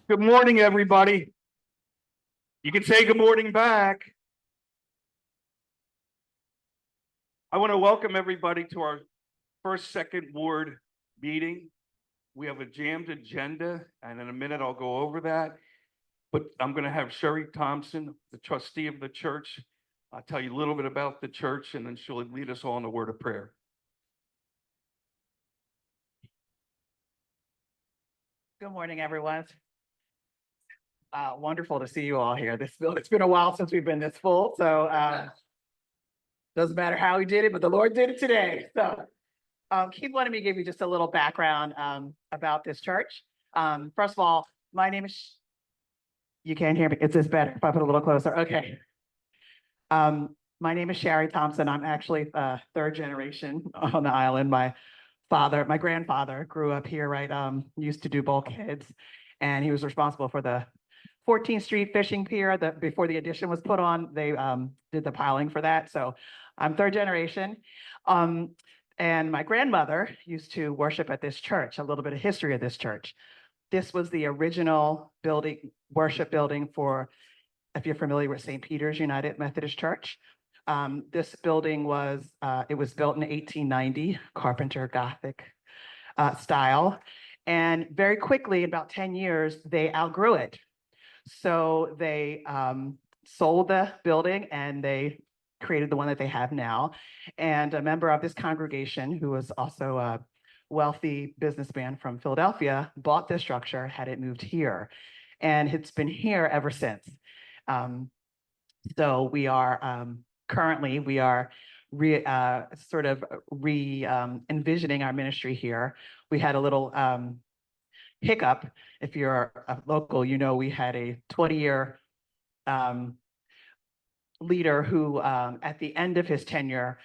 Good morning, everybody. You can say good morning back. I want to welcome everybody to our first second ward meeting. We have a jammed agenda, and in a minute I'll go over that. But I'm going to have Shari Thompson, the trustee of the church, tell you a little bit about the church, and then she'll lead us all in a word of prayer. Good morning, everyone. Wonderful to see you all here. It's been a while since we've been this full, so doesn't matter how we did it, but the Lord did it today. So Keith wanted me to give you just a little background about this church. First of all, my name is, you can't hear me. It's this better if I put a little closer. Okay. My name is Shari Thompson. I'm actually third generation on the island. My grandfather grew up here, right? Used to do bulkheads, and he was responsible for the 14th Street fishing pier that before the addition was put on, they did the piling for that. So I'm third generation. And my grandmother used to worship at this church, a little bit of history of this church. This was the original building, worship building for, if you're familiar with St. Peter's United Methodist Church. This building was, it was built in 1890, Carpenter Gothic style. And very quickly, in about 10 years, they outgrew it. So they sold the building and they created the one that they have now. And a member of this congregation, who was also a wealthy businessman from Philadelphia, bought this structure, had it moved here. And it's been here ever since. So we are currently, we are envisioning our ministry here. We had a little hiccup. If you're a local, you know, we had a 20-year leader who, at the end of his tenure,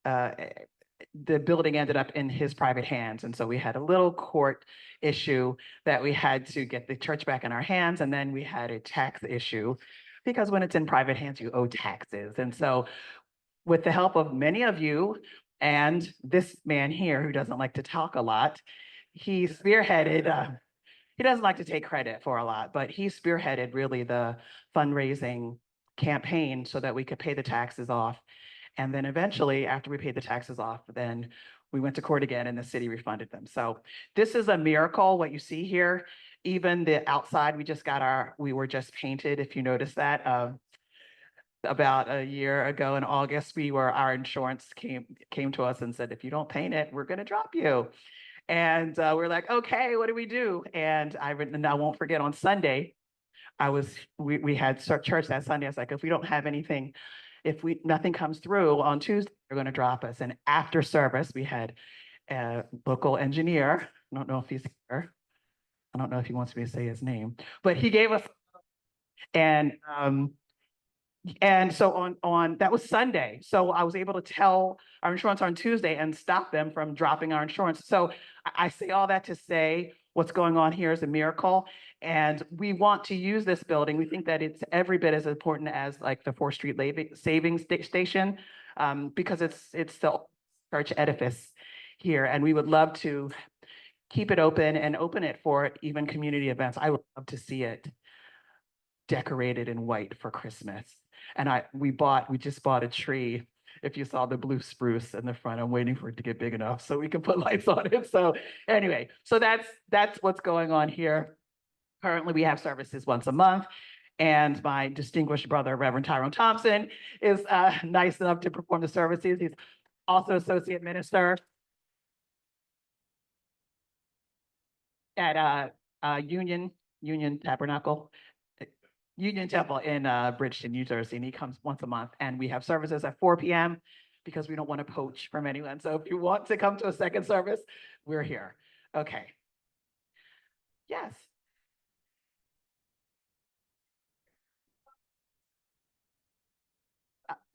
the building ended up in his private hands. And so we had a little court issue that we had to get the church back in our hands. And then we had a tax issue, because when it's in private hands, you owe taxes. And so with the help of many of you and this man here who doesn't like to talk a lot, he spearheaded, he doesn't like to take credit for a lot, but he spearheaded really the fundraising campaign so that we could pay the taxes off. And then eventually, after we paid the taxes off, then we went to court again and the city refunded them. So this is a miracle, what you see here. Even the outside, we were just painted, if you notice that. About a year ago in August, our insurance came to us and said, if you don't paint it, we're gonna drop you. And we're like, okay, what do we do? And I won't forget, on Sunday, we had church that Sunday. I was like, if we don't have anything, nothing comes through on Tuesday, they're going to drop us. And after service, we had a local engineer. I don't know if he's here. I don't know if he wants me to say his name, but he gave us, and so on that was Sunday. So I was able to tell our insurance on Tuesday and stop them from dropping our insurance. So I say all that to say what's going on here is a miracle. And we want to use this building. We think that it's every bit as important as like the 4th Street Savings Station, because it's the church edifice here. And we would love to keep it open and open it for even community events. I would love to see it decorated in white for Christmas. And we just bought a tree. If you saw the blue spruce in the front, I'm waiting for it to get big enough so we can put lights on it. So anyway, so that's what's going on here. Currently, we have services once a month. And my distinguished brother, Reverend Thompson, is nice enough to perform the services. He's also associate minister at Union Tabernacle. Union Temple in Bridgeton, New Jersey, and he comes once a month. And we have services at 4 p.m. because we don't want to poach from anyone. So if you want to come to a second service, we're here. Okay. Yes.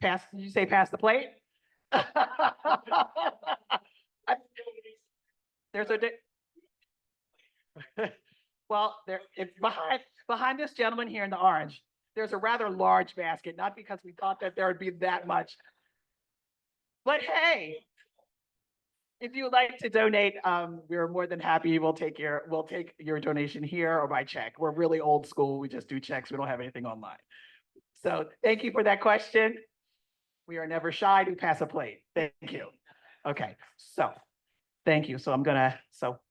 Did you say pass the plate? There's a well, it's behind this gentleman here in the orange. There's a rather large basket, not because we thought that there would be that much, but hey, If you would like to donate, we're more than happy. We'll take your donation here or by check. We're really old school. We just do checks. We don't have anything online. So thank you for that question. We are never shy to pass a plate. Thank you. Okay, so thank you. So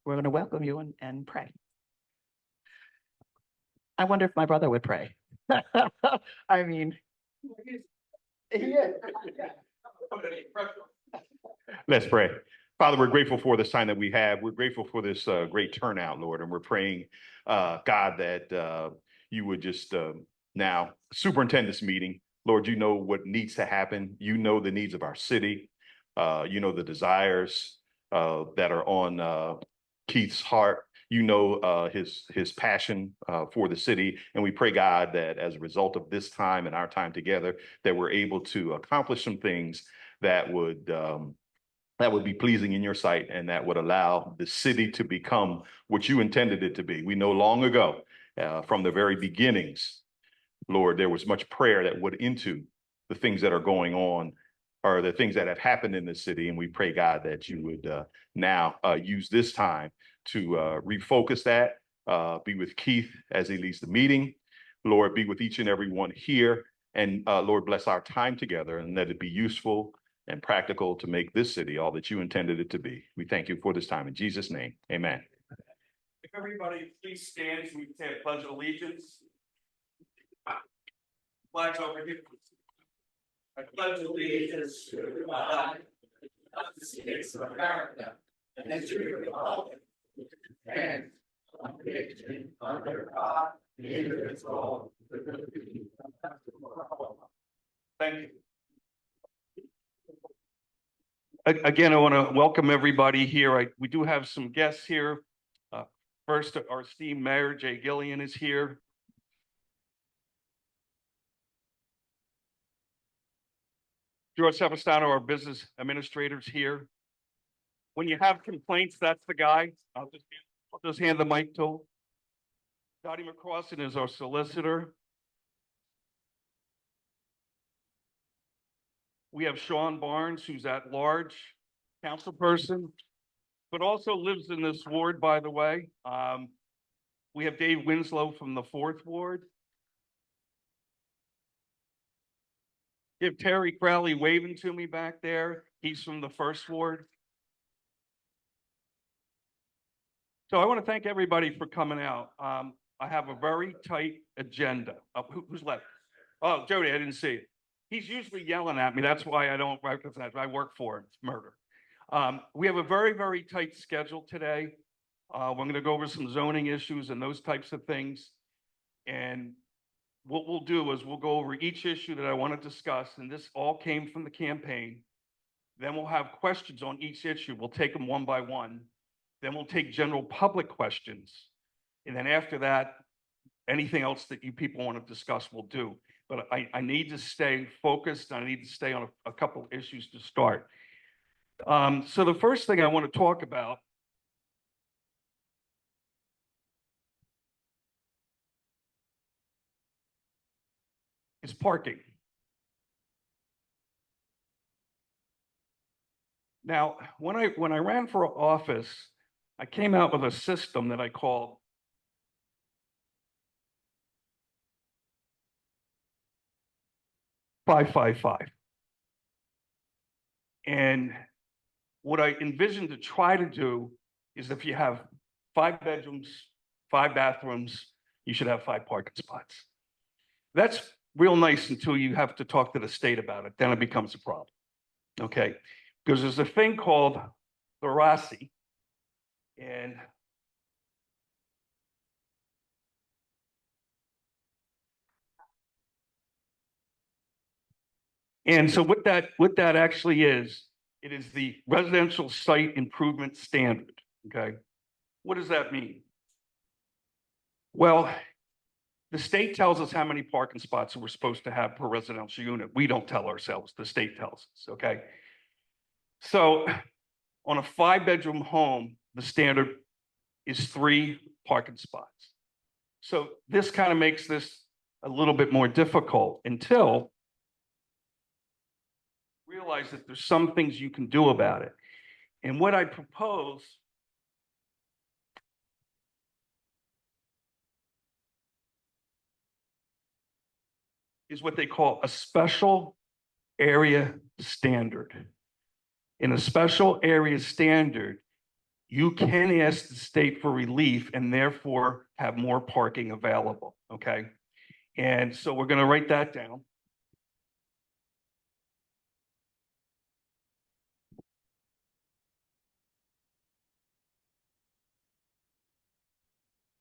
we're gonna welcome you and pray. I wonder if my brother would pray. I mean, yeah. Let's pray. Father, we're grateful for this time that we have. We're grateful for this great turnout, Lord, and we're praying, God, that you would just now superintend this meeting. Lord, you know what needs to happen. You know the needs of our city. You know the desires that are on Keith's heart. You know his passion for the city. And we pray, God, that as a result of this time and our time together, that we're able to accomplish some things that would be pleasing in your sight and that would allow the city to become what you intended it to be. We know long ago, from the very beginnings, Lord, there was much prayer that went into the things that are going on or the things that have happened in the city. And we pray, God, that you would now use this time to refocus that, be with Keith as he leads the meeting. Lord, be with each and every one here. And Lord, bless our time together and let it be useful and practical to make this city all that you intended it to be. We thank you for this time. In Jesus' name, amen. If everybody please stand, so we can say a pledge of allegiance. Flags over here. I pledge allegiance to the flag of the States of America and to the republic and under God, indivisible. Thank you. Again, I want to welcome everybody here. We do have some guests here. First, our esteemed Mayor, Gillian, is here. George Savastano, our business administrators here. When you have complaints, that's the guy. I'll just hand the mic to him. Dottie McCrossan is our solicitor. We have Sean Barnes, who's at large council person, but also lives in this ward, by the way. We have Dave Winslow from the 4th Ward. Give Terry Crowley waving to me back there. He's from the 1st Ward. So I want to thank everybody for coming out. I have a very tight agenda. Who's left? Oh, Jody, I didn't see it. He's usually yelling at me. That's why I don't recognize. I work for him. It's murder. We have a very, very tight schedule today. We're going to go over some zoning issues and those types of things. And what we'll do is we'll go over each issue that I want to discuss. And this all came from the campaign. Then we'll have questions on each issue. We'll take them one by one. Then we'll take general public questions. And then after that, anything else that you people want to discuss, we'll do. But I need to stay focused. I need to stay on a couple of issues to start. So the first thing I want to talk about is parking. Now, when I ran for office, I came out with a system that I called "5-5-5." And what I envisioned to try to do is if you have 5 bedrooms, 5 bathrooms, you should have 5 parking spots. That's real nice until you have to talk to the state about it. Then it becomes a problem. Okay. Because there's a thing called the RASI. And so what that actually is, it is the residential site improvement standard. Okay. What does that mean? Well, the state tells us how many parking spots we're supposed to have per residential unit. We don't tell ourselves, the state tells us, okay? So on a 5-bedroom home, the standard is 3 parking spots. So this kind of makes this a little bit more difficult until you realize that there's some things you can do about it. And what I propose is what they call a special area standard. In a special area standard, you can ask the state for relief and therefore have more parking available, okay? And so we're gonna write that down.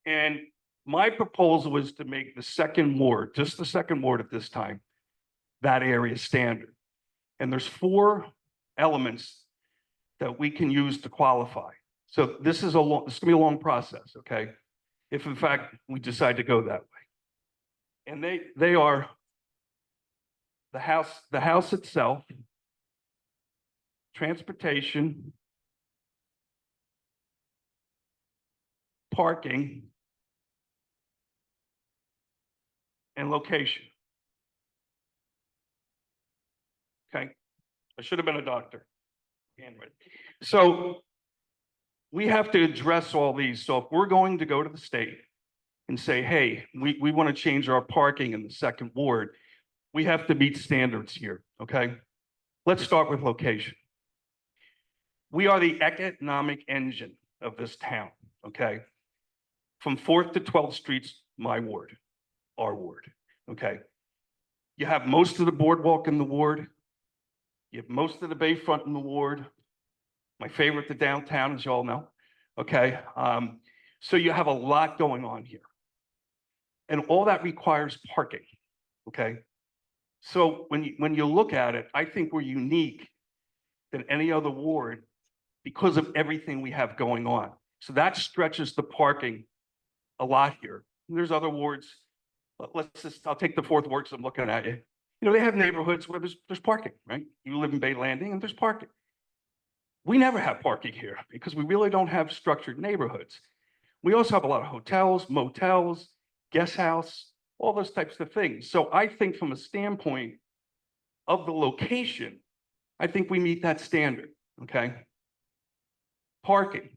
And my proposal was to make the second ward, just the second ward at this time, that area standard. And there's 4 elements that we can use to qualify. So this is gonna be a long process, okay? If in fact we decide to go that way. And they are the house itself, transportation, parking, and location. Okay, I should have been a doctor. Handwritten. So we have to address all these. So if we're going to go to the state and say, hey, we want to change our parking in the second ward, we have to meet standards here, okay? Let's start with location. We are the economic engine of this town, okay? From 4th to 12th Streets, my ward, our ward, okay? You have most of the boardwalk in the ward. You have most of the bayfront in the ward. My favorite, the downtown, as you all know, okay? So you have a lot going on here. And all that requires parking, okay? So when you look at it, I think we're unique than any other ward because of everything we have going on. So that stretches the parking a lot here. And there's other wards. I'll take the 4th ward, so I'm looking at you. You know, they have neighborhoods where there's parking, right? You live in Bay Landing and there's parking. We never have parking here because we really don't have structured neighborhoods. We also have a lot of hotels, motels, guest house, all those types of things. So I think from a standpoint of the location, I think we meet that standard, okay? Parking.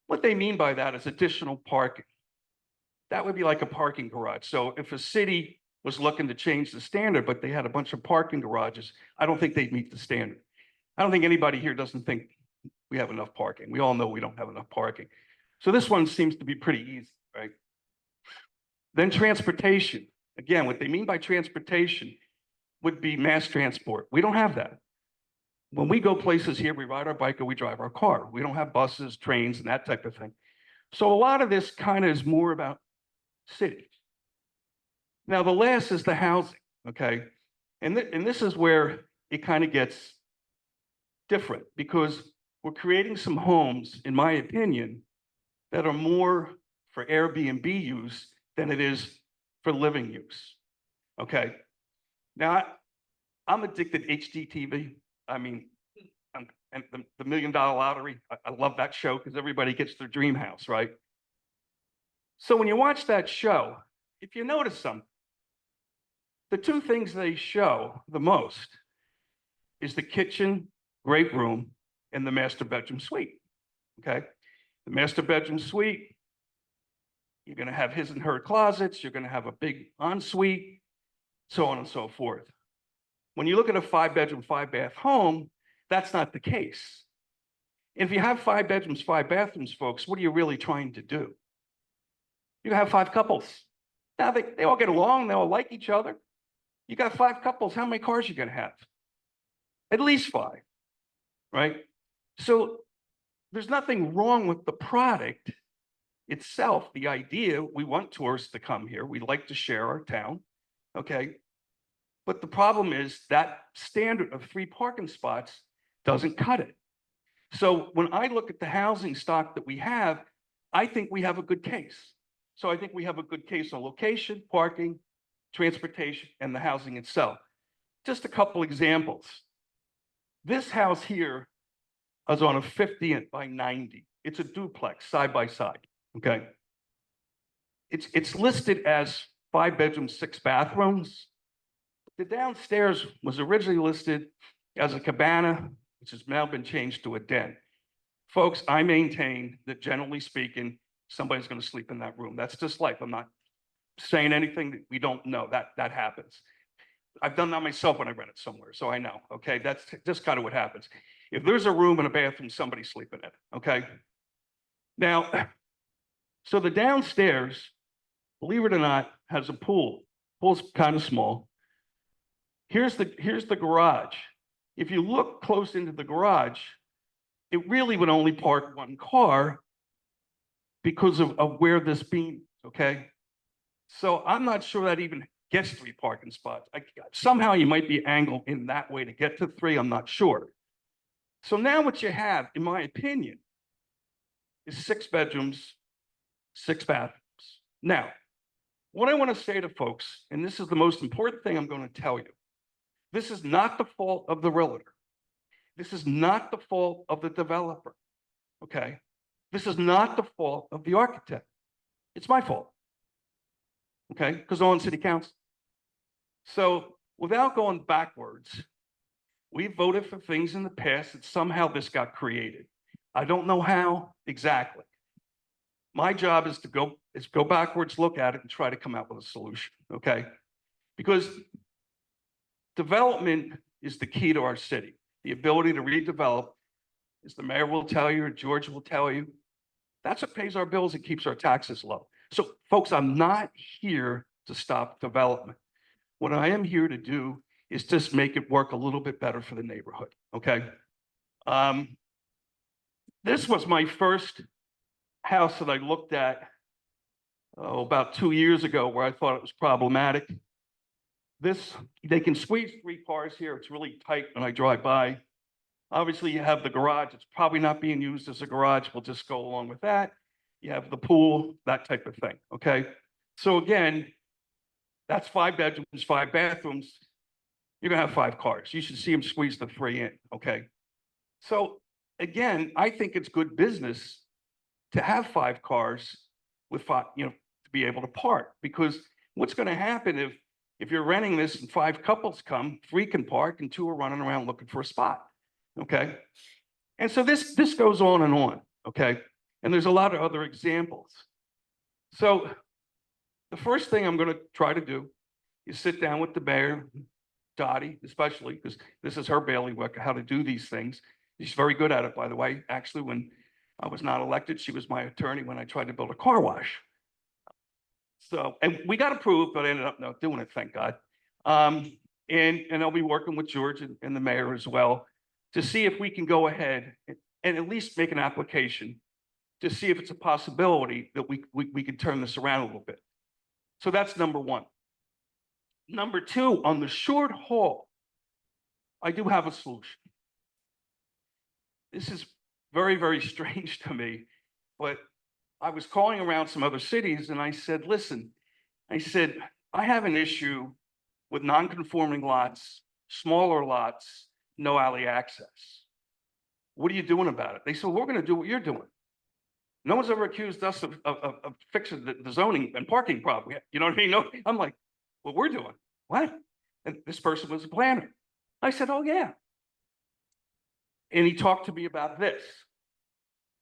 What they mean by that is additional parking. That would be like a parking garage. So if a city was looking to change the standard, but they had a bunch of parking garages, I don't think they'd meet the standard. I don't think anybody here doesn't think we have enough parking. We all know we don't have enough parking. So this one seems to be pretty easy, right? Then transportation. Again, what they mean by transportation would be mass transport. We don't have that. When we go places here, we ride our bike or we drive our car. We don't have buses, trains, and that type of thing. So a lot of this kind of is more about city. Now, the last is the housing, okay? And this is where it kind of gets different because we're creating some homes, in my opinion, that are more for Airbnb use than it is for living use, okay? Now, I'm addicted to HGTV. I mean, and the $1 Million Lottery, I love that show because everybody gets their dream house, right? So when you watch that show, if you notice something, the 2 things they show the most is the kitchen, great room, and the master bedroom suite, okay? The master bedroom suite, you're gonna have his and her closets, you're gonna have a big ensuite, so on and so forth. When you look at a 5-bedroom, 5-bath home, that's not the case. And if you have 5 bedrooms, 5 bathrooms, folks, what are you really trying to do? You have 5 couples. Now they all get along, they all like each other. You got 5 couples, how many cars you gonna have? At least 5, right? So there's nothing wrong with the product itself, the idea. We want tourists to come here. We like to share our town, okay? But the problem is that standard of 3 parking spots doesn't cut it. So when I look at the housing stock that we have, I think we have a good case. So I think we have a good case on location, parking, transportation, and the housing itself. Just a couple examples. This house here is on a 50 by 90. It's a duplex, side by side, okay? It's listed as 5 bedrooms, 6 bathrooms. The downstairs was originally listed as a cabana which has now been changed to a den. Folks, I maintain that generally speaking, somebody's going to sleep in that room. That's just life. I'm not saying anything that we don't know. That happens. I've done that myself when I rented somewhere, so I know, okay? That's just kind of what happens. If there's a room and a bathroom, somebody's sleeping in it, okay? Now, so the downstairs, believe it or not, has a pool. Pool's kind of small. Here's the garage. If you look close into the garage, it really would only park one car because of where this beam is, okay? So I'm not sure that even gets 3 parking spots. Somehow you might be angled in that way to get to 3, I'm not sure. So now what you have, in my opinion, is 6 bedrooms, 6 bathrooms. Now, what I want to say to folks, and this is the most important thing I'm going to tell you, this is not the fault of the realtor. This is not the fault of the developer, okay? This is not the fault of the architect. It's my fault, okay? Because I'm on city council. So without going backwards, we voted for things in the past that somehow this got created. I don't know how exactly. My job is to go backwards, look at it, and try to come up with a solution, okay? Because development is the key to our city. The ability to redevelop, as the mayor will tell you, or George will tell you, that's what pays our bills and keeps our taxes low. So folks, I'm not here to stop development. What I am here to do is just make it work a little bit better for the neighborhood, okay? This was my first house that I looked at about 2 years ago where I thought it was problematic. They can squeeze 3 cars here. It's really tight when I drive by. Obviously, you have the garage. It's probably not being used as a garage. We'll just go along with that. You have the pool, that type of thing, okay? So again, that's 5 bedrooms, 5 bathrooms. You're gonna have 5 cars. You should see them squeeze the 3 in, okay? So again, I think it's good business to have 5 cars with 5, to be able to park, because what's gonna happen if you're renting this and 5 couples come, 3 can park and 2 are running around looking for a spot, okay? And so this goes on, okay? And there's a lot of other examples. So the first thing I'm gonna try to do is sit down with the mayor, Dottie, especially, because this is her bailiwick, how to do these things. She's very good at it, by the way. Actually, when I was not elected, she was my attorney when I tried to build a car wash. So, and we got approved, but I ended up not doing it, thank God. And I'll be working with George and the mayor as well to see if we can go ahead and at least make an application to see if it's a possibility that we can turn this around a little bit. So that's number 1. Number 2, on the short haul, I do have a solution. This is very, very strange to me, but I was calling around some other cities and I said, listen, I have an issue with non-conforming lots, smaller lots, no alley access. What are you doing about it? They said, we're going to do what you're doing. No one's ever accused us of fixing the zoning and parking problem. You know what I mean? No, I'm like, what we're doing? What? And this person was a planner. I said, oh yeah. And he talked to me about this.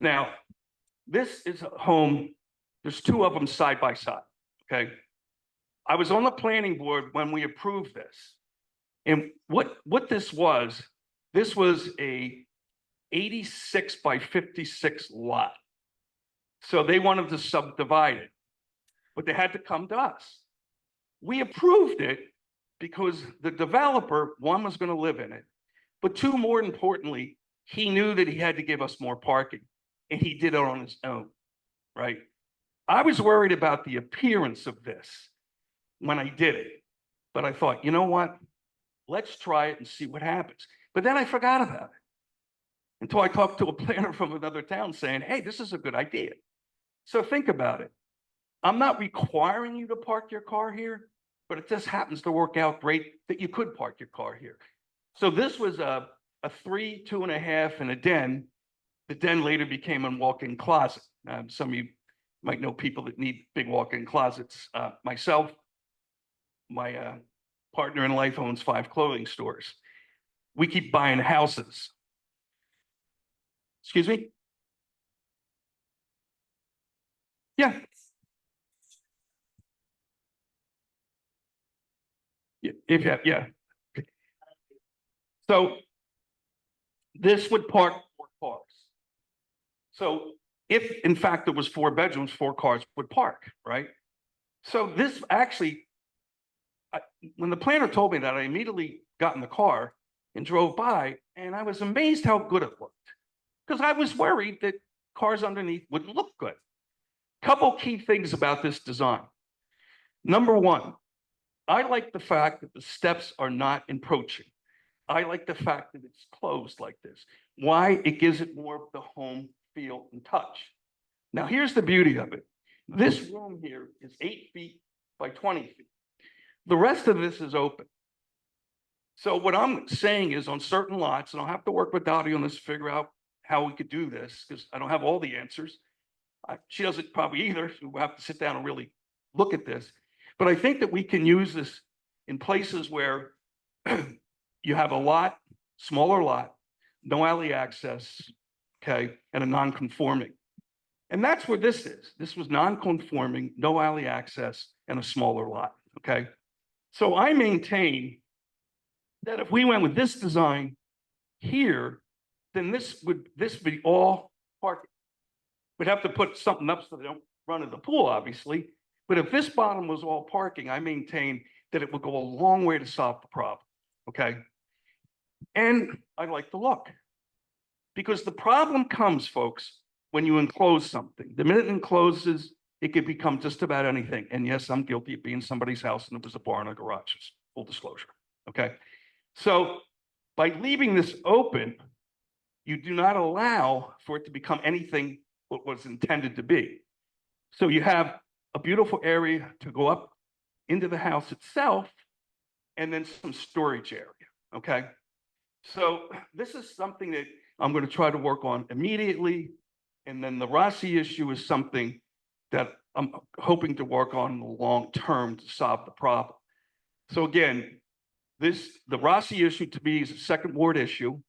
Now, this is a home. There's 2 of them side by side, okay? I was on the planning board when we approved this. And what this was a 86 by 56 lot. So they wanted to subdivide it, but they had to come to us. We approved it because the developer, 1, was going to live in it, but 2, more importantly, he knew that he had to give us more parking, and he did it on his own, right? I was worried about the appearance of this when I did it, but I thought, you know what? Let's try it and see what happens. But then I forgot about it until I talked to a planner from another town saying, hey, this is a good idea. So think about it. I'm not requiring you to park your car here, but it just happens to work out great that you could park your car here. So this was a 3, 2.5, and a den. The den later became a walk-in closet. Some of you might know people that need big walk-in closets. Myself, my partner in life owns 5 clothing stores. We keep buying houses. Excuse me? Yeah. Yeah, if you have, yeah. So this would park 4 cars. So if in fact it was 4 bedrooms, 4 cars would park, right? So this actually, when the planner told me that, I immediately got in the car and drove by, and I was amazed how good it looked. Because I was worried that cars underneath wouldn't look good. Couple key things about this design. Number one, I like the fact that the steps are not encroaching. I like the fact that it's closed like this. Why? It gives it more of the home feel and touch. Now, here's the beauty of it. This room here is 8 feet by 20 feet. The rest of this is open. So what I'm saying is on certain lots, and I'll have to work with Dottie on this to figure out how we could do this, because I don't have all the answers. She doesn't probably either, so we'll have to sit down and really look at this. But I think that we can use this in places where you have a lot, smaller lot, no alley access, okay, and a non-conforming. And that's where this is. This was non-conforming, no alley access, and a smaller lot, okay? So I maintain that if we went with this design here, then this would be all parking. We'd have to put something up so they don't run in the pool, obviously. But if this bottom was all parking, I maintain that it would go a long way to solve the problem, okay? And I like the look. Because the problem comes, folks, when you enclose something. The minute it encloses, it could become just about anything. And yes, I'm guilty of being in somebody's house and it was a barn or garage, full disclosure, okay? So by leaving this open, you do not allow for it to become anything what was intended to be. So you have a beautiful area to go up into the house itself, and then some storage area, okay? So this is something that I'm going to try to work on immediately. And then the Rossi issue is something that I'm hoping to work on in the long term to solve the problem. So again, the Rossi issue to me is a second ward issue.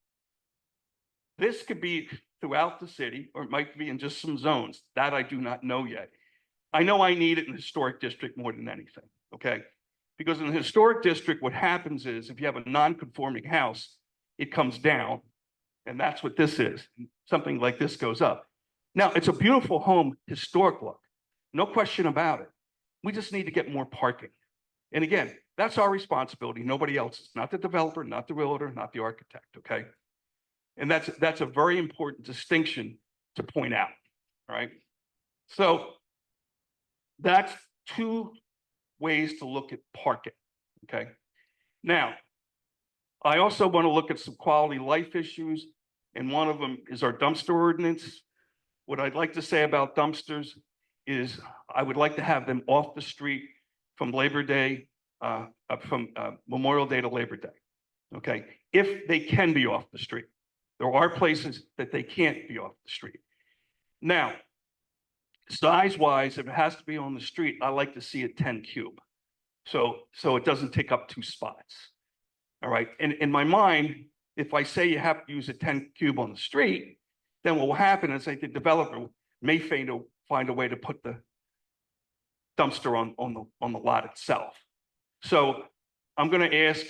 This could be throughout the city, or it might be in just some zones. That I do not know yet. I know I need it in the historic district more than anything, okay? Because in the historic district, what happens is if you have a non-conforming house, it comes down, and that's what this is. Something like this goes up. Now, it's a beautiful home, historic look, no question about it. We just need to get more parking. And again, that's our responsibility, nobody else's, not the developer, not the realtor, not the architect, okay? And that's a very important distinction to point out, all right? So that's 2 ways to look at parking, okay? Now, I also want to look at some quality of life issues, and one of them is our dumpster ordinance. What I'd like to say about dumpsters is I would like to have them off the street from Labor Day, from Memorial Day to Labor Day, okay? If they can be off the street. There are places that they can't be off the street. Now, size-wise, if it has to be on the street, I like to see it 10 cube. So it doesn't take up 2 spots. All right. And in my mind, if I say you have to use a 10 cube on the street, then what will happen is like the developer may find a way to put the dumpster on the lot itself. So I'm going to ask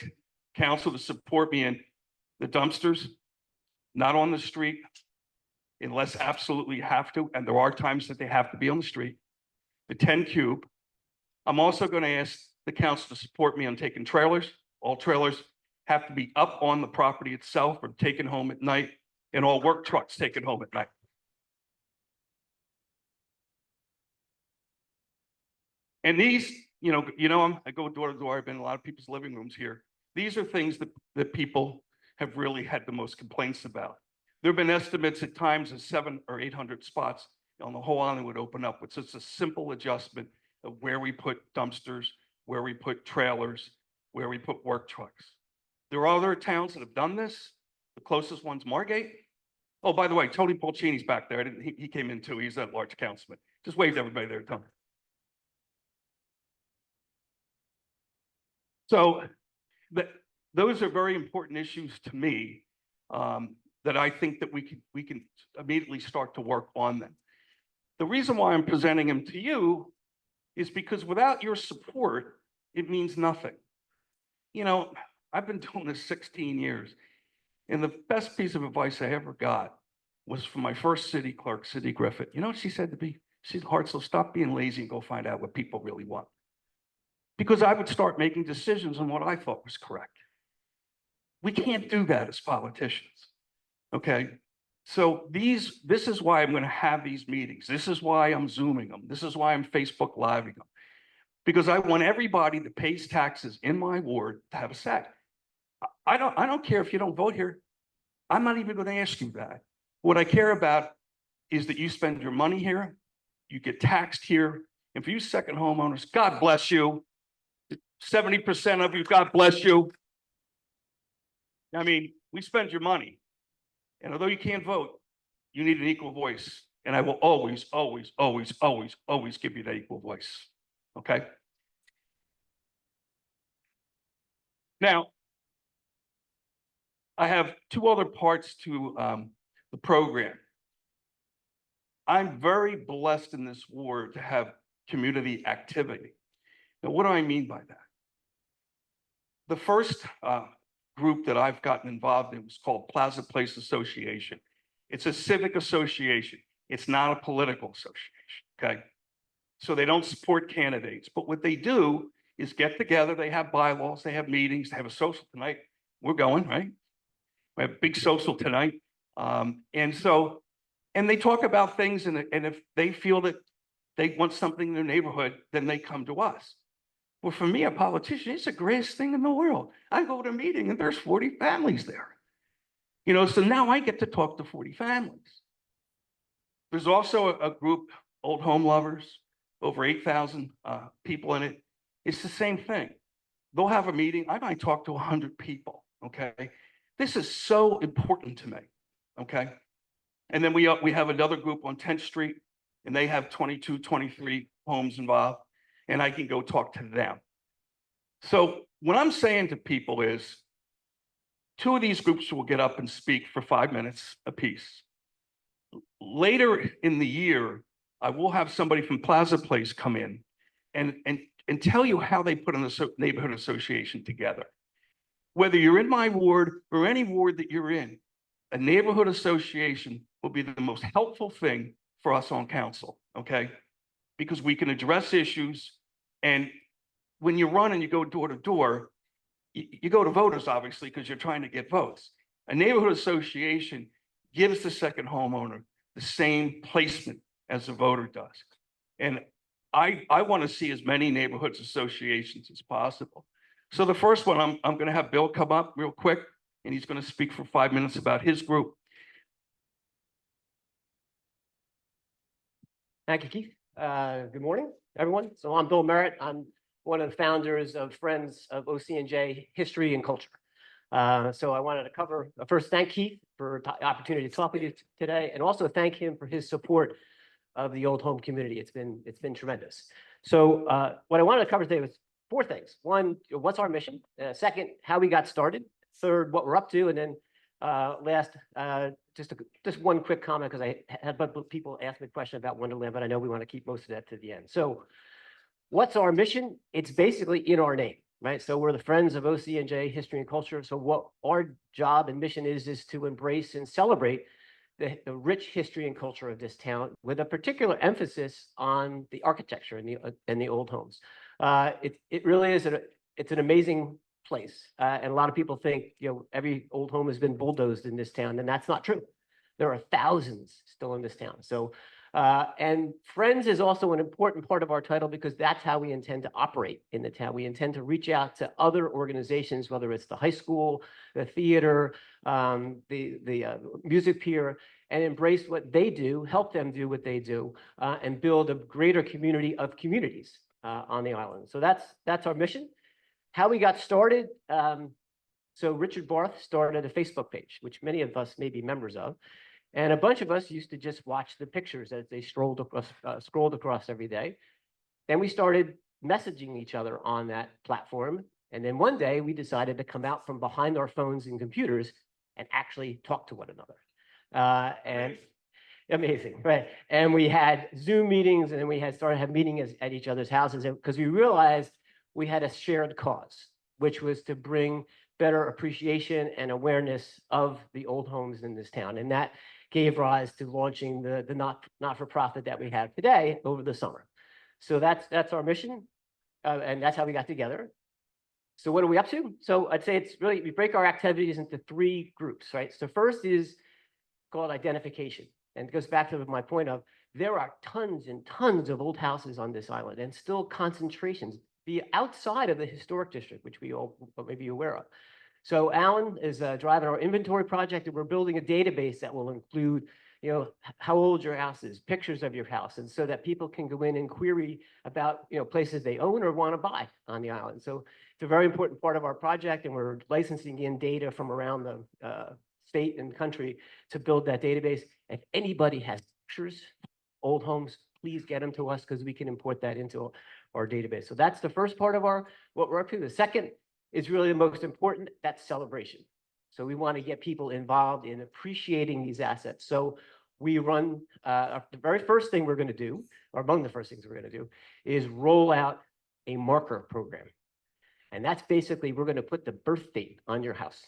council to support me in the dumpsters, not on the street, unless absolutely you have to, and there are times that they have to be on the street, the 10 cube. I'm also going to ask the council to support me on taking trailers. All trailers have to be up on the property itself or taken home at night, and all work trucks taken home at night. And these, I go door to door, I've been in a lot of people's living rooms here. These are things that people have really had the most complaints about. There have been estimates at times of 700 or 800 spots on the whole island would open up with just a simple adjustment of where we put dumpsters, where we put trailers, where we put work trucks. There are other towns that have done this. The closest one's Margate. Oh, by the way, Tony Polcini's back there. He came in too. He's that large councilman. Just waved everybody there, Tony. So those are very important issues to me. that I think that we can immediately start to work on them. The reason why I'm presenting them to you is because without your support, it means nothing. You know, I've been doing this 16 years, and the best piece of advice I ever got was from my first city clerk, Cindy Griffith. You know what she said to me? She said, Hartzell, stop being lazy and go find out what people really want. Because I would start making decisions on what I thought was correct. We can't do that as politicians, okay? So this is why I'm going to have these meetings. This is why I'm Zooming them. This is why I'm Facebook Living them. Because I want everybody that pays taxes in my ward to have a say. I don't care if you don't vote here. I'm not even going to ask you that. What I care about is that you spend your money here, you get taxed here, and for you second homeowners, God bless you. 70% of you, God bless you. I mean, we spend your money. And although you can't vote, you need an equal voice. And I will always, always, always, always, always give you that equal voice. Okay? Now, I have two other parts to the program. I'm very blessed in this ward to have community activity. Now, what do I mean by that? The first group that I've gotten involved in was called Plaza Place Association. It's a civic association. It's not a political association, okay? So they don't support candidates, but what they do is get together, they have bylaws, they have meetings, they have a social tonight. We're going, right? We have a big social tonight. And they talk about things, and if they feel that they want something in their neighborhood, then they come to us. Well, for me, a politician, it's the greatest thing in the world. I go to a meeting and there's 40 families there. You know, so now I get to talk to 40 families. There's also a group, Old Home Lovers, over 8,000 people in it. It's the same thing. They'll have a meeting. I might talk to 100 people, okay? This is so important to me, okay? And then we have another group on 10th Street, and they have 22, 23 homes involved, and I can go talk to them. So what I'm saying to people is, two of these groups will get up and speak for 5 minutes apiece. Later in the year, I will have somebody from Plaza Place come in and tell you how they put a neighborhood association together. Whether you're in my ward or any ward that you're in, a neighborhood association will be the most helpful thing for us on council, okay? Because we can address issues, and when you run and you go door to door, you go to voters, obviously, because you're trying to get votes. A neighborhood association gives the second homeowner the same placement as the voter does. And I want to see as many neighborhoods associations as possible. So the first one, I'm going to have Bill come up real quick, and he's going to speak for 5 minutes about his group. Thank you, Keith. Good morning, everyone. So I'm Bill Merritt. I'm one of the founders of Friends of OC&J History and Culture. So I wanted to cover, first, thank Keith for the opportunity to talk with you today, and also thank him for his support of the old home community. It's been tremendous. So what I wanted to cover today was 4 things. One, what's our mission? Second, how we got started. Third, what we're up to. And then last, just one quick comment, because I had people ask me a question about Wonderland, but I know we want to keep most of that to the end. So what's our mission? It's basically in our name, right? So we're the Friends of OC&J History and Culture. So what our job and mission is to embrace and celebrate the rich history and culture of this town, with a particular emphasis on the architecture and the old homes. It really is it's an amazing place, and a lot of people think every old home has been bulldozed in this town, and that's not true. There are thousands still in this town. So and Friends is also an important part of our title, because that's how we intend to operate in the town. We intend to reach out to other organizations, whether it's the high school, the theater, the music Pier, and embrace what they do, help them do what they do, and build a greater community of communities on the island. So that's our mission. How we got started. So Richard Barth started a Facebook page, which many of us may be members of. And a bunch of us used to just watch the pictures as they scrolled across every day. Then we started messaging each other on that platform. And then one day we decided to come out from behind our phones and computers and actually talk to one another. And amazing, right? And we had Zoom meetings, and then we had started having meetings at each other's houses because we realized we had a shared cause, which was to bring better appreciation and awareness of the old homes in this town. And that gave rise to launching the not-for-profit that we have today over the summer. So that's our mission, and that's how we got together. So what are we up to? So I'd say it's really, we break our activities into 3 groups, right? So first is called identification. And it goes back to my point of there are tons and tons of old houses on this island and still concentrations be outside of the historic district, which we all may be aware of. So Alan is driving our inventory project, and we're building a database that will include, you know, how old your house is, pictures of your house, and so that people can go in and query about, you know, places they own or want to buy on the island. So it's a very important part of our project, and we're licensing in data from around the state and country to build that database. If anybody has pictures, old homes, please get them to us because we can import that into our database. So that's the first part of what we're up to. The second is really the most important, that's celebration. So we want to get people involved in appreciating these assets. So we run, the very first thing we're going to do, or among the first things we're going to do, is roll out a marker program. And that's basically, we're going to put the birth date on your house.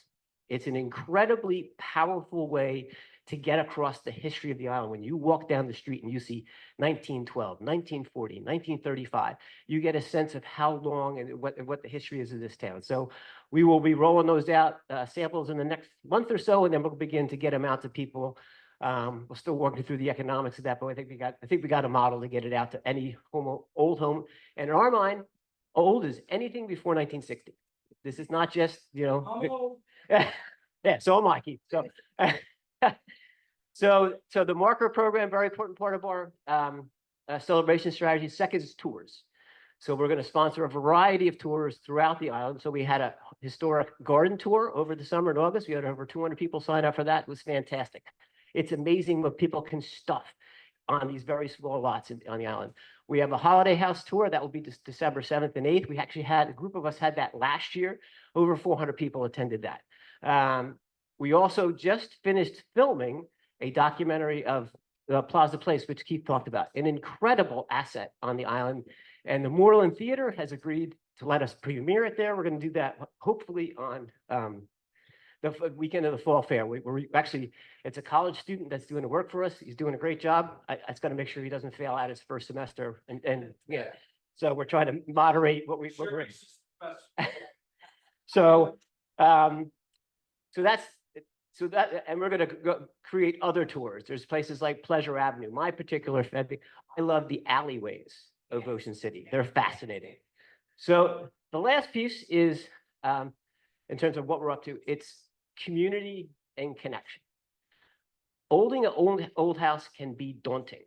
It's an incredibly powerful way to get across the history of the island. When you walk down the street and you see 1912, 1940, 1935, you get a sense of how long and what the history is of this town. So we will be rolling those out, samples in the next month or so, and then we'll begin to get them out to people. We're still working through the economics of that, but I think we got a model to get it out to any old home. And in our mind, old is anything before 1960. This is not just, you know. Yeah, so am I, Keith. So, so the marker program, very important part of our celebration strategy. Second is tours. So we're going to sponsor a variety of tours throughout the island. So we had a historic garden tour over the summer in August. We had over 200 people sign up for that. It was fantastic. It's amazing what people can stuff on these very small lots on the island. We have a holiday house tour that will be December 7th and 8th. We actually had a group of us had that last year. Over 400 people attended that. We also just finished filming a documentary of Plaza Place, which Keith talked about, an incredible asset on the island. And the Wonderland Theater has agreed to let us premiere it there. We're going to do that hopefully on the weekend of the fall fair. We're actually, it's a college student that's doing the work for us. He's doing a great job. I just got to make sure he doesn't fail out his first semester. And yeah, so we're trying to moderate what we're. So, so that, and we're going to go create other tours. There's places like Pleasure Avenue. My particular, I love the alleyways of Ocean City. They're fascinating. So the last piece is, in terms of what we're up to, it's community and connection. Owning an old house can be daunting.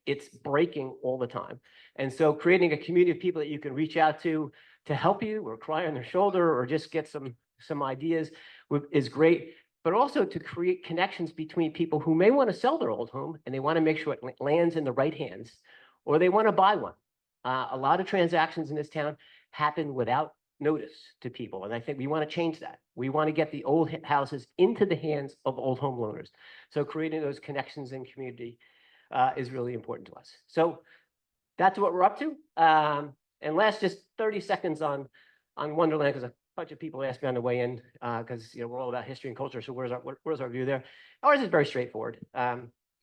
It's breaking all the time. And so creating a community of people that you can reach out to help you or cry on their shoulder or just get some ideas is great. But also to create connections between people who may want to sell their old home and they want to make sure it lands in the right hands, or they want to buy one. A lot of transactions in this town happen without notice to people, and I think we want to change that. We want to get the old houses into the hands of old homeowners. So creating those connections in community is really important to us. So that's what we're up to. And last, just 30 seconds on Wonderland, because a bunch of people asked me on the way in, because we're all about history and culture. So where's our view there? Ours is very straightforward.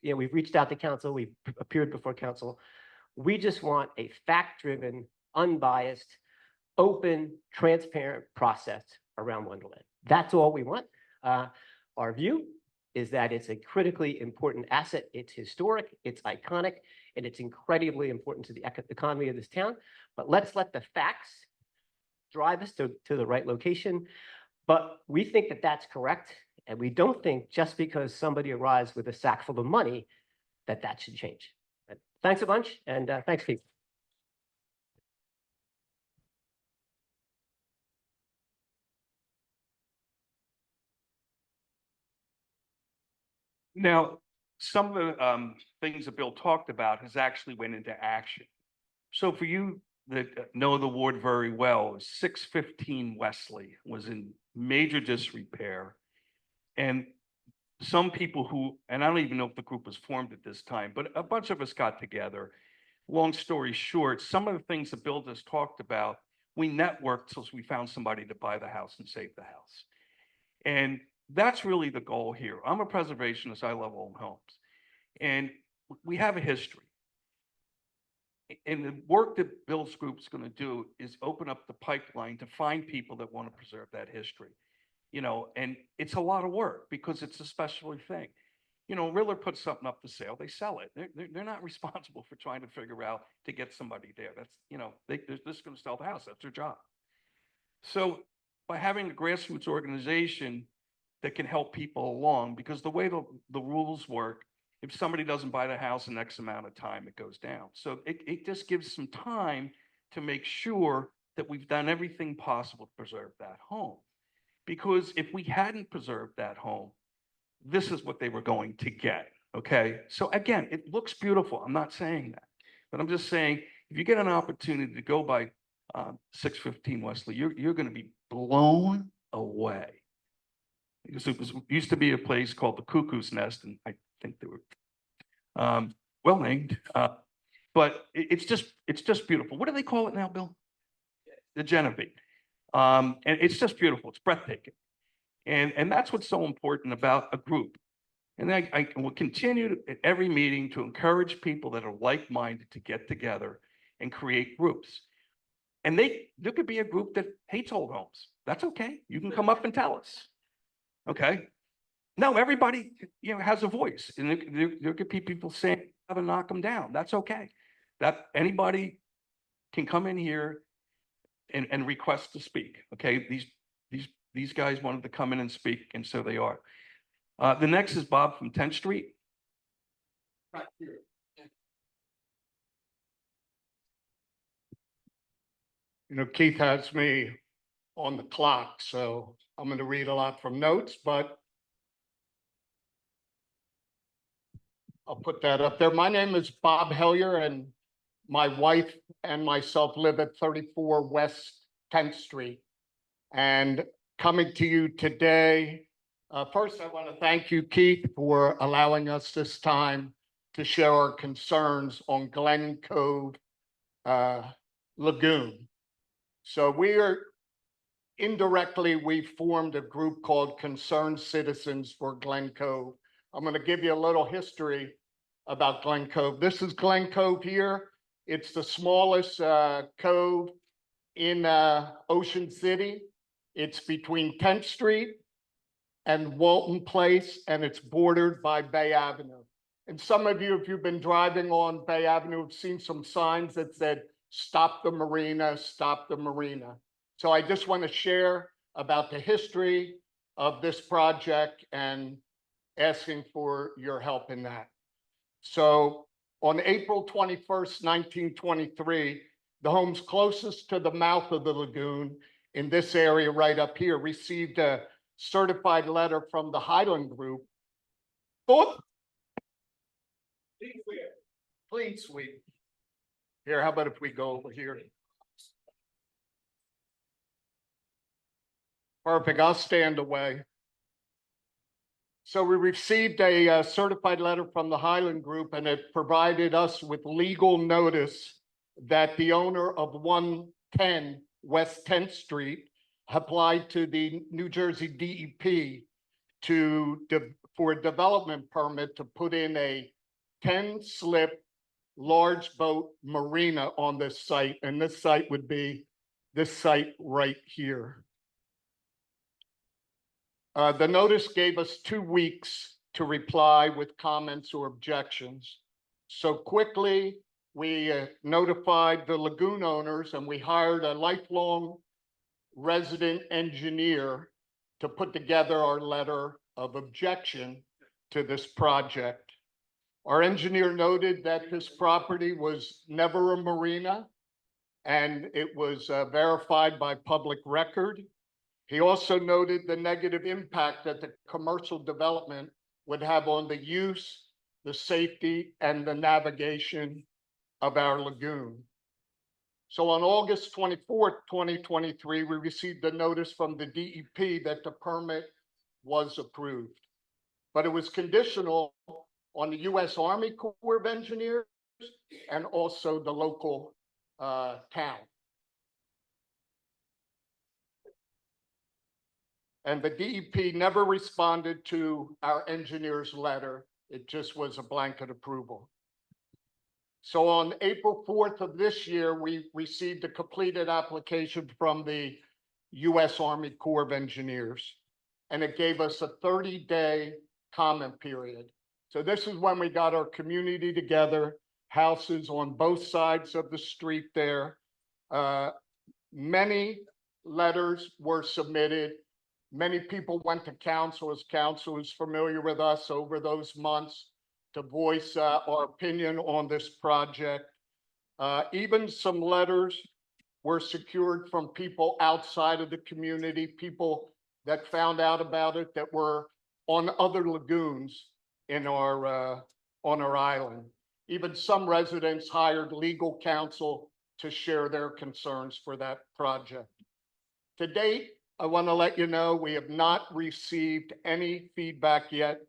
We've reached out to council. We've appeared before council. We just want a fact-driven, unbiased, open, transparent process around Wonderland. That's all we want. Our view is that it's a critically important asset. It's historic, it's iconic, and it's incredibly important to the economy of this town. But let's let the facts drive us to the right location. But we think that that's correct. And we don't think just because somebody arrives with a sack full of money, that should change. But thanks a bunch. And thanks, Keith. Now, some of the things that Bill talked about has actually went into action. So for you that know the ward very well, 615 Wesley was in major disrepair. And some people who, and I don't even know if the group was formed at this time, but a bunch of us got together. Long story short, some of the things that Bill just talked about, we networked till we found somebody to buy the house and save the house. And that's really the goal here. I'm a preservationist. I love old homes. And we have a history. And the work that Bill's group is going to do is open up the pipeline to find people that want to preserve that history. You know, and it's a lot of work because it's a special thing. You know, Riller puts something up for sale, they sell it. They're not responsible for trying to figure out to get somebody there. That's, you know, they're just going to sell the house. That's their job. So by having a grassroots organization that can help people along, because the way the rules work, if somebody doesn't buy the house in X amount of time, it goes down. So it just gives some time to make sure that we've done everything possible to preserve that home. Because if we hadn't preserved that home, this is what they were going to get, okay? So again, it looks beautiful. I'm not saying that. But I'm just saying, if you get an opportunity to go by 615 Wesley, you're going to be blown away. Because it used to be a place called the Cuckoo's Nest, and I think they were well named. But it's just beautiful. What do they call it now, Bill? The Genevieve. And it's just beautiful. It's breathtaking. And that's what's so important about a group. And I will continue at every meeting to encourage people that are like-minded to get together and create groups. And there could be a group that hates old homes. That's okay. You can come up and tell us. Okay. No, everybody, you know, has a voice. And there could be people saying, "I'm gonna knock them down." That's okay. That anybody can come in here and request to speak. Okay. These guys wanted to come in and speak, and so they are. The next is Bob from 10th Street. Right here. You know, Keith has me on the clock, so I'm going to read a lot from notes, but I'll put that up there. My name is Bob Hellier, and my wife and myself live at 34 West 10th Street. And coming to you today, first, I want to thank you, Keith, for allowing us this time to share our concerns on Glen Cove Lagoon. So we formed a group called Concerned Citizens for Glen Cove. I'm going to give you a little history about Glen Cove. This is Glen Cove here. It's the smallest cove in Ocean City. It's between 10th Street and Walton Place, and it's bordered by Bay Avenue. And some of you, if you've been driving on Bay Avenue, have seen some signs that said, "Stop the marina, stop the marina." So I just want to share about the history of this project and asking for your help in that. So on April 21st, 1923, the homes closest to the mouth of the lagoon in this area right up here received a certified letter from the Highland Group. Please, sweet. Here, how about if we go over here? Perfect, I'll stand away. So we received a certified letter from the Highland Group, and it provided us with legal notice that the owner of 110 West 10th Street applied to the New Jersey DEP for a development permit to put in a 10-slip large boat marina on this site. And this site would be this site right here. The notice gave us 2 weeks to reply with comments or objections. So quickly, we notified the lagoon owners, and we hired a lifelong resident engineer to put together our letter of objection to this project. Our engineer noted that this property was never a marina, and it was verified by public record. He also noted the negative impact that the commercial development would have on the use, the safety, and the navigation of our lagoon. So on August 24th, 2023, we received a notice from the DEP that the permit was approved. But it was conditional on the U.S. Army Corps of Engineers and also the local town. And the DEP never responded to our engineer's letter. It just was a blanket approval. So on April 4th of this year, we received a completed application from the U.S. Army Corps of Engineers, and it gave us a 30-day comment period. So this is when we got our community together, houses on both sides of the street there. Many letters were submitted. Many people went to council, as council is familiar with us over those months, to voice our opinion on this project. Even some letters were secured from people outside of the community, people that found out about it that were on other lagoons in our on our island. Even some residents hired legal counsel to share their concerns for that project. To date, I want to let you know we have not received any feedback yet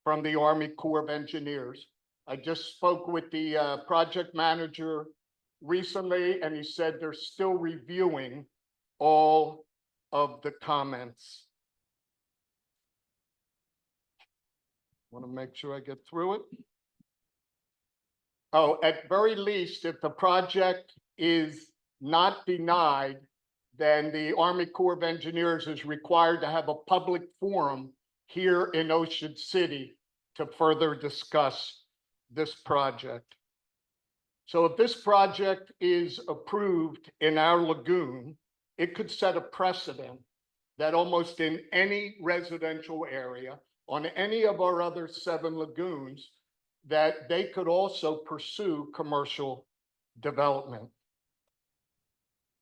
from the Army Corps of Engineers. I just spoke with the project manager recently, and he said they're still reviewing all of the comments. Want to make sure I get through it. Oh, at very least, if the project is not denied, then the Army Corps of Engineers is required to have a public forum here in Ocean City to further discuss this project. So if this project is approved in our lagoon, it could set a precedent that almost in any residential area on any of our other 7 lagoons, that they could also pursue commercial development.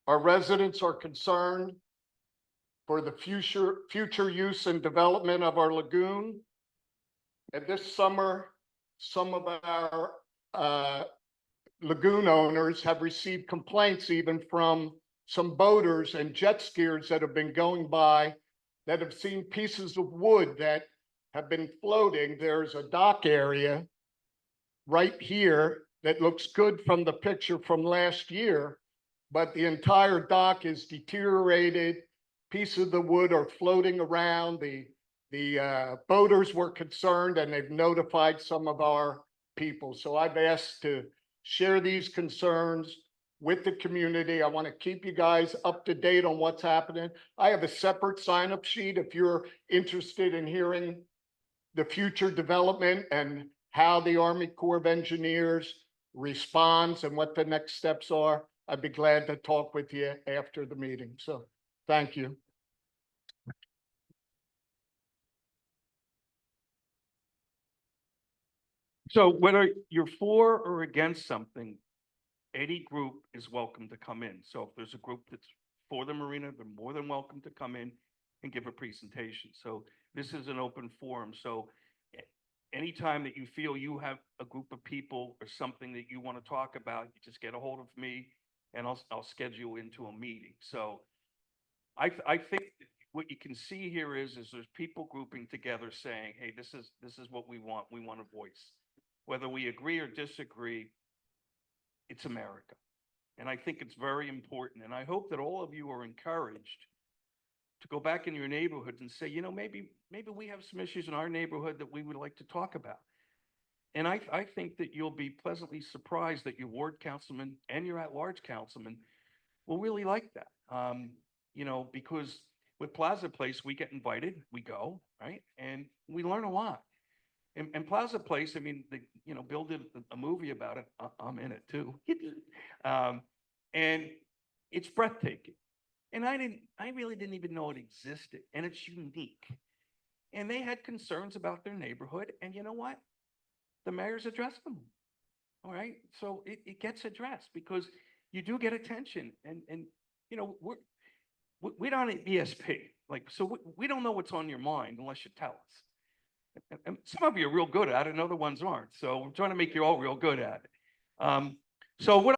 Our residents are concerned for the future use and development of our lagoon. And this summer, some of our lagoon owners have received complaints even from some boaters and jet skiers that have been going by that have seen pieces of wood that have been floating. There's a dock area right here that looks good from the picture from last year, but the entire dock is deteriorated. Pieces of the wood are floating around. The boaters were concerned, and they've notified some of our people. So I've asked to share these concerns with the community. I want to keep you guys up to date on what's happening. I have a separate sign-up sheet if you're interested in hearing the future development and how the Army Corps of Engineers responds and what the next steps are. I'd be glad to talk with you after the meeting. So thank you. So whether you're for or against something, any group is welcome to come in. So if there's a group that's for the marina, they're more than welcome to come in and give a presentation. So this is an open forum. So anytime that you feel you have a group of people or something that you want to talk about, you just get a hold of me and I'll schedule into a meeting. So I think what you can see here is there's people grouping together saying, hey, this is what we want. We want a voice. Whether we agree or disagree, it's America. And I think it's very important. And I hope that all of you are encouraged to go back in your neighborhoods and say, you know, maybe we have some issues in our neighborhood that we would like to talk about. And I think that you'll be pleasantly surprised that your ward councilman and your at-large councilman will really like that. You know, because with Plaza Place, we get invited, we go, right? And we learn a lot. And Plaza Place, I mean, you know, Bill did a movie about it. I'm in it too. And it's breathtaking. And I really didn't even know it existed. And it's unique. And they had concerns about their neighborhood. And you know what? The mayor's addressed them. All right. So it gets addressed because you do get attention. And you know, we're not an ESP. Like, so we don't know what's on your mind unless you tell us. And some of you are real good at it and other ones aren't. So we're trying to make you all real good at it. So what